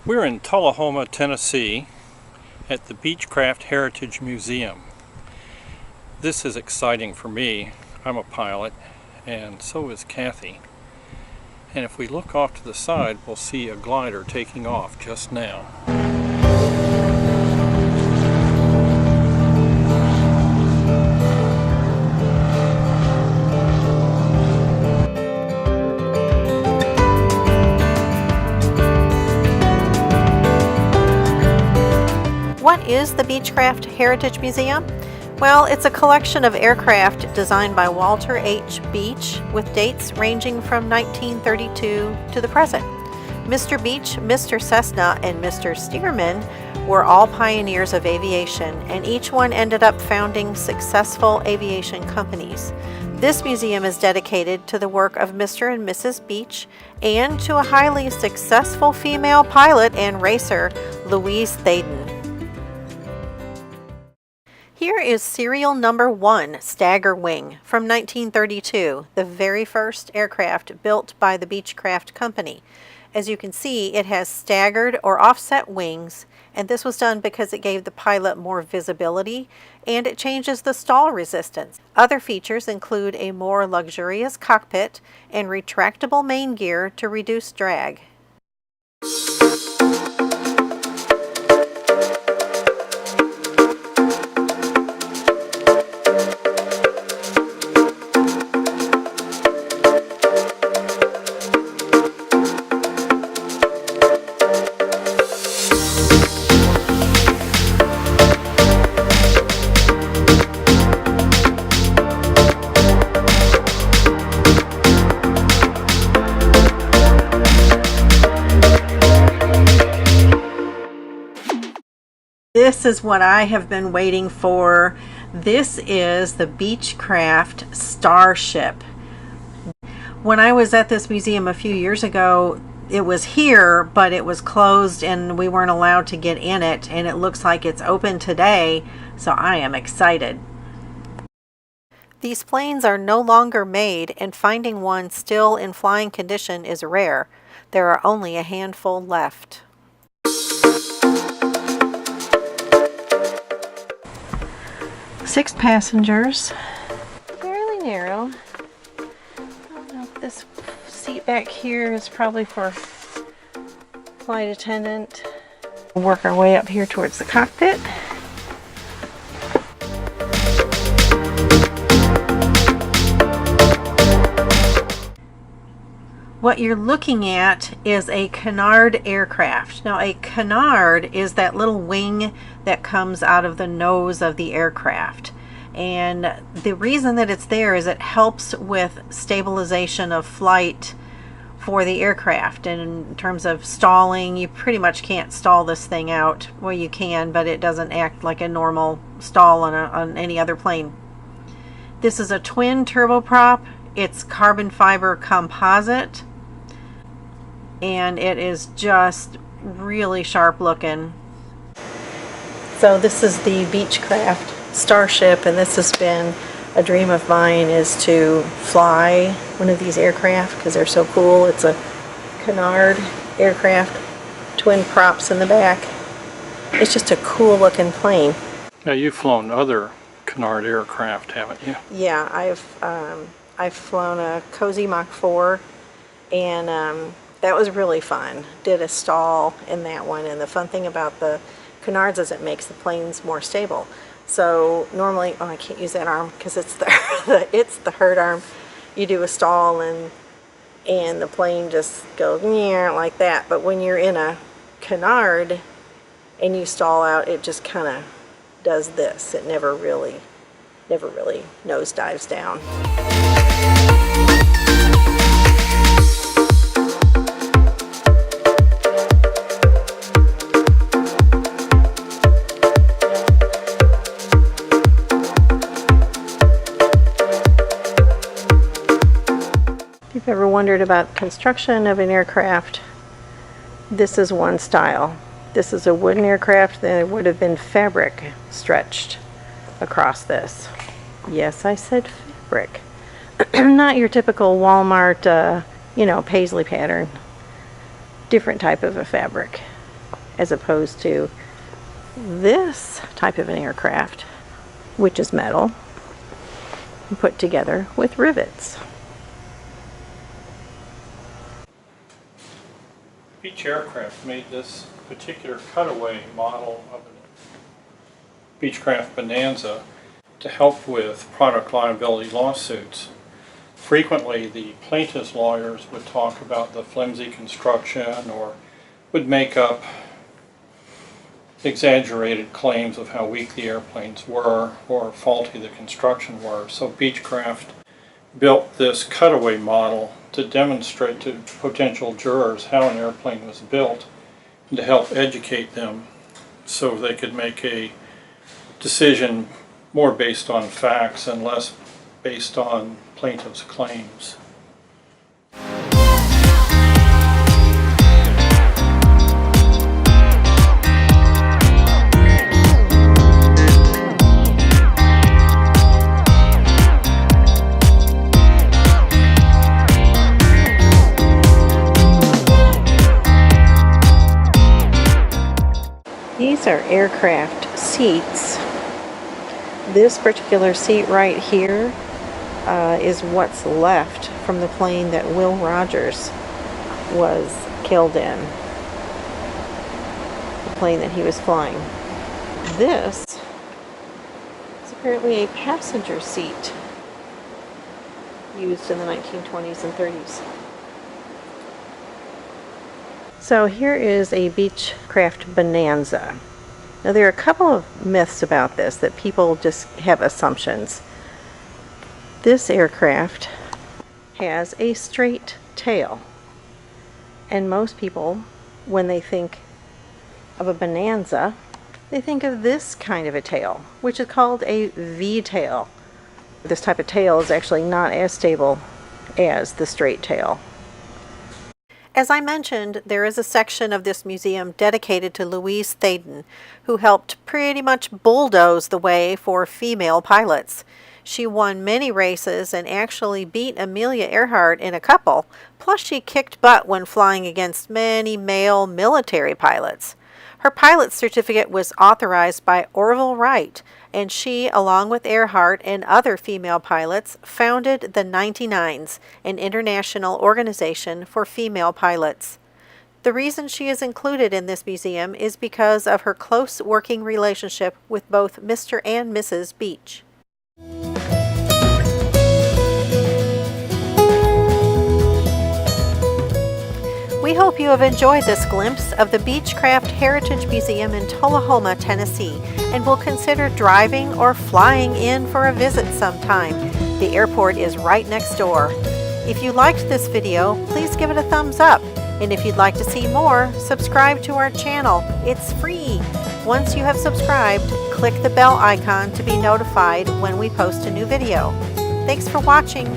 We're in Tullahoma, Tennessee at the Beechcraft Heritage Museum. This is exciting for me. I'm a pilot and so is Kathy. And if we look off to the side, we'll see a glider taking off just now. What is the Beechcraft Heritage Museum? Well, it's a collection of aircraft designed by Walter H. Beech with dates ranging from 1932 to the present. Mr. Beech, Mr. Cessna, and Mr. Stearman were all pioneers of aviation, and each one ended up founding successful aviation companies. This museum is dedicated to the work of Mr. and Mrs. Beech and to a highly successful female pilot and racer, Louise Thaden. Here is serial number 1 Stagger Wing from 1932, the very first aircraft built by the Beechcraft Company. As you can see, it has staggered or offset wings, and this was done because it gave the pilot more visibility and it changes the stall resistance. Other features include a more luxurious cockpit and retractable main gear to reduce drag. This is what I have been waiting for. This is the Beechcraft Starship. When I was at this museum a few years ago, it was here, but it was closed and we weren't allowed to get in it, and it looks like it's open today, so I am excited. These planes are no longer made, and finding one still in flying condition is rare. There are only a handful left. 6 passengers, fairly narrow. I don't know if this seat back here is probably for flight attendant. We'll work our way up here towards the cockpit. What you're looking at is a Canard aircraft. Now, a Canard is that little wing that comes out of the nose of the aircraft. And the reason that it's there is it helps with stabilization of flight for the aircraft. And in terms of stalling, you pretty much can't stall this thing out. Well, you can, but it doesn't act like a normal stall on any other plane. This is a twin turboprop. It's carbon fiber composite, and it is just really sharp looking. So this is the Beechcraft Starship, and this has been a dream of mine, is to fly one of these aircraft because they're so cool. It's a Canard aircraft, twin props in the back. It's just a cool looking plane. Now, you've flown other Canard aircraft, haven't you? Yeah, I've flown a Cozy Mach 4, and that was really fun. Did a stall in that one, and the fun thing about the Canards is it makes the planes more stable. So normally, oh, I can't use that arm because it's it's the hurt arm. You do a stall and the plane just goes like that. But when you're in a Canard and you stall out, it just kind of does this. It never really nosedives down. If you've ever wondered about construction of an aircraft, this is one style. This is a wooden aircraft. There would have been fabric stretched across this. Yes, I said fabric. Not your typical Walmart, paisley pattern. Different type of a fabric. as opposed to this type of an aircraft, which is metal and put together with rivets. Beech Aircraft made this particular cutaway model of a Beechcraft Bonanza to help with product liability lawsuits. Frequently, the plaintiff's lawyers would talk about the flimsy construction or would make up exaggerated claims of how weak the airplanes were or faulty the construction were. So Beechcraft built this cutaway model to demonstrate to potential jurors how an airplane was built and to help educate them so they could make a decision more based on facts and less based on plaintiff's claims. These are aircraft seats. This particular seat right here is what's left from the plane that Will Rogers was killed in. The plane that he was flying. This is apparently a passenger seat used in the 1920s and 30s. So here is a Beechcraft Bonanza. Now there are a couple of myths about this that people just have assumptions. This aircraft has a straight tail, and most people, when they think of a Bonanza, they think of this kind of a tail, which is called a V-tail. This type of tail is actually not as stable as the straight tail. As I mentioned, there is a section of this museum dedicated to Louise Thaden, who helped pretty much bulldoze the way for female pilots. She won many races and actually beat Amelia Earhart in a couple, plus she kicked butt when flying against many male military pilots. Her pilot's certificate was authorized by Orville Wright, and she, along with Earhart and other female pilots, founded the 99s, an international organization for female pilots. The reason she is included in this museum is because of her close working relationship with both Mr. and Mrs. Beech. We hope you have enjoyed this glimpse of the Beechcraft Heritage Museum in Tullahoma, Tennessee, and will consider driving or flying in for a visit sometime. The airport is right next door. If you liked this video, please give it a thumbs up. And if you'd like to see more, subscribe to our channel. It's free. Once you have subscribed, click the bell icon to be notified when we post a new video. Thanks for watching.